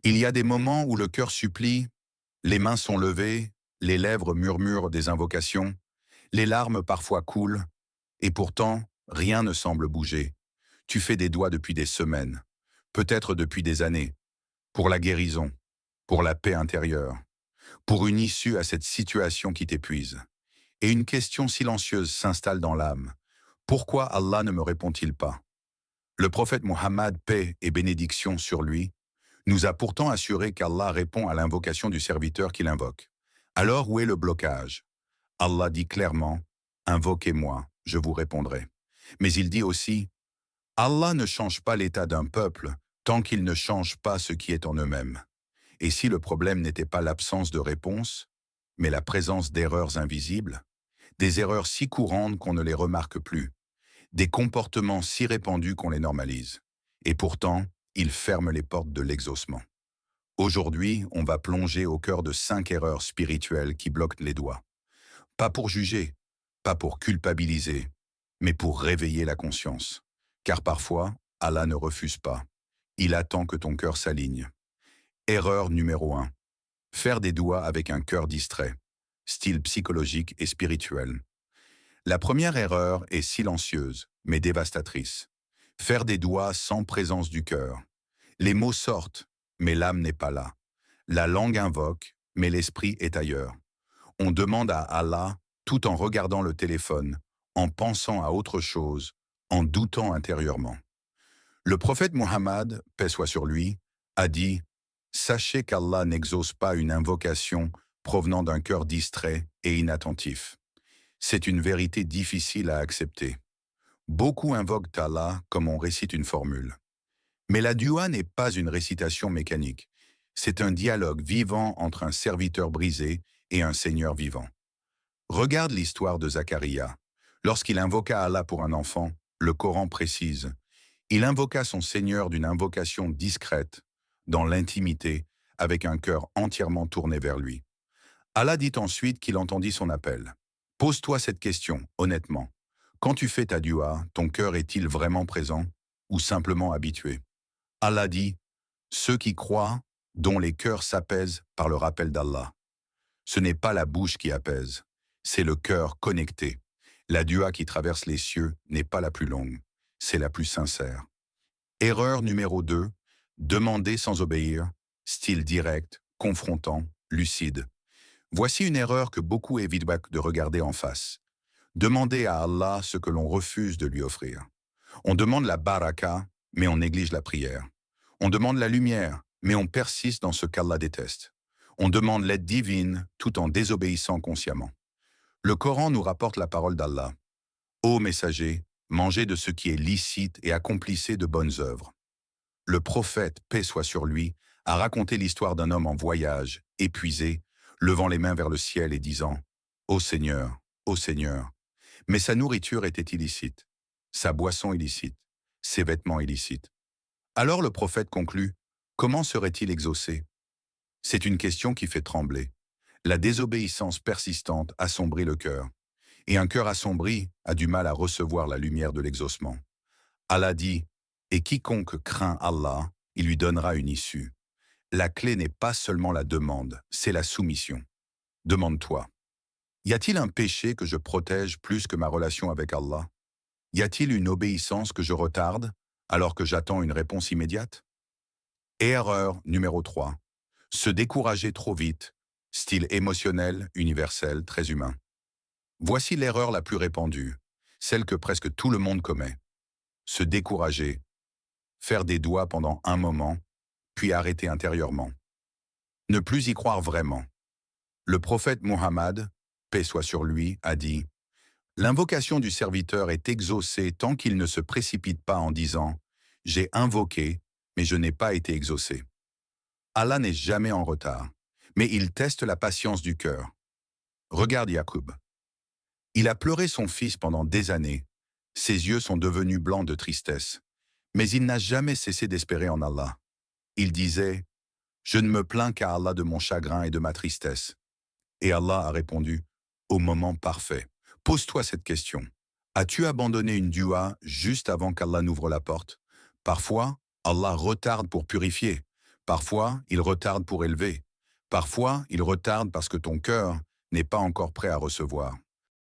Il y a des moments où le cœur supplie, les mains sont levées, les lèvres murmurent des invocations, les larmes parfois coulent, et pourtant, rien ne semble bouger. Tu fais des doigts depuis des semaines, peut-être depuis des années, pour la guérison, pour la paix intérieure, pour une issue à cette situation qui t'épuise. Et une question silencieuse s'installe dans l'âme. Pourquoi Allah ne me répond-il pas? Le prophète Muhammad, paix et bénédiction sur lui, nous a pourtant assuré qu'Allah répond à l'invocation du serviteur qui l'invoque. Alors où est le blocage? Allah dit clairement, invoquez-moi, je vous répondrai. Mais il dit aussi, Allah ne change pas l'état d'un peuple tant qu'il ne change pas ce qui est en eux-mêmes. Et si le problème n'était pas l'absence de réponse, mais la présence d'erreurs invisibles, des erreurs si courantes qu'on ne les remarque plus, des comportements si répandus qu'on les normalise. Et pourtant, il ferme les portes de l'exaucement. Aujourd'hui, on va plonger au cœur de 5 erreurs spirituelles qui bloquent les doigts. Pas pour juger, pas pour culpabiliser, mais pour réveiller la conscience. Car parfois, Allah ne refuse pas. Il attend que ton cœur s'aligne. Erreur numéro 1. Faire des doigts avec un cœur distrait. Style psychologique et spirituel. La première erreur est silencieuse, mais dévastatrice. Faire des doigts sans présence du cœur. Les mots sortent, mais l'âme n'est pas là. La langue invoque, mais l'esprit est ailleurs. On demande à Allah tout en regardant le téléphone, en pensant à autre chose, en doutant intérieurement. Le prophète Muhammad, paix soit sur lui, a dit « Sachez qu'Allah n'exauce pas une invocation provenant d'un cœur distrait et inattentif. » C'est une vérité difficile à accepter. Beaucoup invoquent Allah comme on récite une formule. Mais la dua n'est pas une récitation mécanique. C'est un dialogue vivant entre un serviteur brisé et un Seigneur vivant. Regarde l'histoire de Zacharia. Lorsqu'il invoqua Allah pour un enfant, le Coran précise « Il invoqua son Seigneur d'une invocation discrète, dans l'intimité, avec un cœur entièrement tourné vers lui. » Allah dit ensuite qu'il entendit son appel. Pose-toi cette question, honnêtement. Quand tu fais ta dua, ton cœur est-il vraiment présent ou simplement habitué? Allah dit « Ceux qui croient, dont les cœurs s'apaisent par le rappel d'Allah. » Ce n'est pas la bouche qui apaise, c'est le cœur connecté. La dua qui traverse les cieux n'est pas la plus longue, c'est la plus sincère. Erreur numéro 2, demander sans obéir, style direct, confrontant, lucide. Voici une erreur que beaucoup évitent de regarder en face. Demander à Allah ce que l'on refuse de lui offrir. On demande la baraka, mais on néglige la prière. On demande la lumière, mais on persiste dans ce qu'Allah déteste. On demande l'aide divine tout en désobéissant consciemment. Le Coran nous rapporte la parole d'Allah. Ô messager, mangez de ce qui est licite et accomplissez de bonnes œuvres. Le prophète, paix soit sur lui, a raconté l'histoire d'un homme en voyage, épuisé, levant les mains vers le ciel et disant « Ô Seigneur, ô Seigneur ». Mais sa nourriture était illicite, sa boisson illicite, ses vêtements illicites. Alors le prophète conclut « Comment serait-il exaucé ?» C'est une question qui fait trembler. La désobéissance persistante assombrit le cœur. Et un cœur assombri a du mal à recevoir la lumière de l'exaucement. Allah dit « Et quiconque craint Allah, il lui donnera une issue. » La clé n'est pas seulement la demande, c'est la soumission. Demande-toi. Y a-t-il un péché que je protège plus que ma relation avec Allah? Y a-t-il une obéissance que je retarde alors que j'attends une réponse immédiate? Et erreur numéro 3. Se décourager trop vite, style émotionnel, universel, très humain. Voici l'erreur la plus répandue, celle que presque tout le monde commet. Se décourager, faire des doigts pendant un moment, puis arrêter intérieurement. Ne plus y croire vraiment. Le prophète Muhammad, paix soit sur lui, a dit « L'invocation du serviteur est exaucée tant qu'il ne se précipite pas en disant « J'ai invoqué, mais je n'ai pas été exaucé ». Allah n'est jamais en retard, mais il teste la patience du cœur. Regarde Yacoub. Il a pleuré son fils pendant des années. Ses yeux sont devenus blancs de tristesse. Mais il n'a jamais cessé d'espérer en Allah. Il disait « Je ne me plains qu'à Allah de mon chagrin et de ma tristesse. » Et Allah a répondu « Au moment parfait. » Pose-toi cette question. As-tu abandonné une dua juste avant qu'Allah n'ouvre la porte? Parfois, Allah retarde pour purifier. Parfois, il retarde pour élever. Parfois, il retarde parce que ton cœur n'est pas encore prêt à recevoir.